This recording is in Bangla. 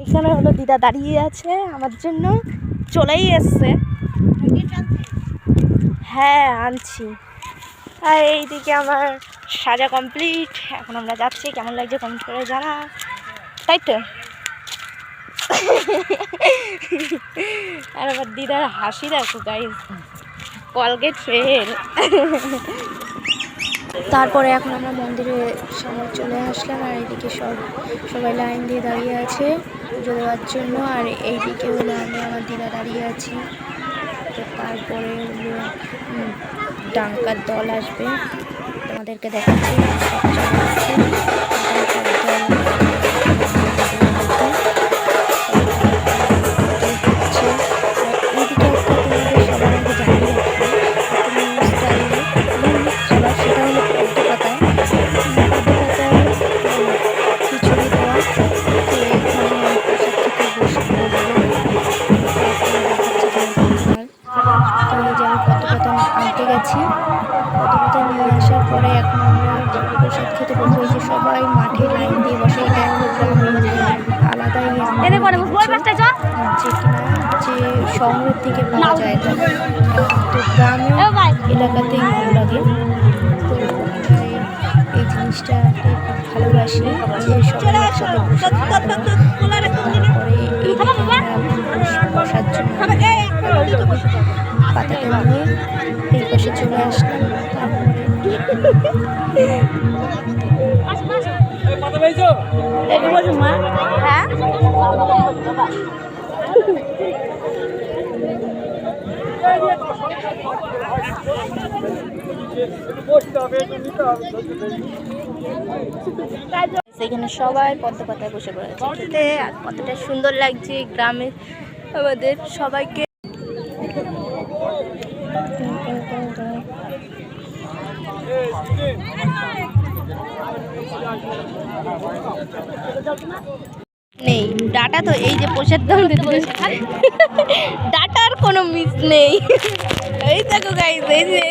এখানে হলো দিদা দাঁড়িয়ে আছে আমার জন্য, চলেই এসছে। হ্যাঁ আনছি। আর এইদিকে আমার সাজা কমপ্লিট, এখন আমরা যাচ্ছি। কেমন লাগছে কমেন্ট করে জানা, তাই তো। আর আমার দিদার হাসি দেখো গাইস, কলগেট ফেল। তারপরে এখন আমরা মন্দিরের সামনে চলে আসলাম। আর এইদিকে সবাই লাইন দিয়ে দাঁড়িয়ে আছে পুজো দেওয়ার জন্য। আর এইদিকে হলো আমি আমার দিদা দাঁড়িয়ে আছি। তো তারপরে হলো ডাঙ্কার দল আসবে, তোমাদেরকে দেখাচ্ছি। আনতে গেছি, পতাকা নিয়ে আসার পরে এখন আমরা প্রসাদ খেতে বসবো। যে সবাই মাঠে লাইন দিয়ে বসে, এটা হলো আলাদাই যে কিনা যে শহরের দিকে পাওয়া যায় না, তো গ্রামের এলাকাতেই ভালো লাগে। তো এই জিনিসটা খুব ভালোবাসি যে সবাই একসাথে পরে এই বসার জন্য পাতাটা নিয়ে এই পাশে চলে আসলাম। সেখানে সবাই পদ্ম পাতায় বসে পড়েছে খেতে। আর কতটা সুন্দর লাগছে গ্রামে আমাদের সবাইকে। নেই ডাটা, তো এই যে প্রসাদ দাম দিতে বলেছে, ডাটার কোনো মিস নেই। এই দেখো গাইস, এই যে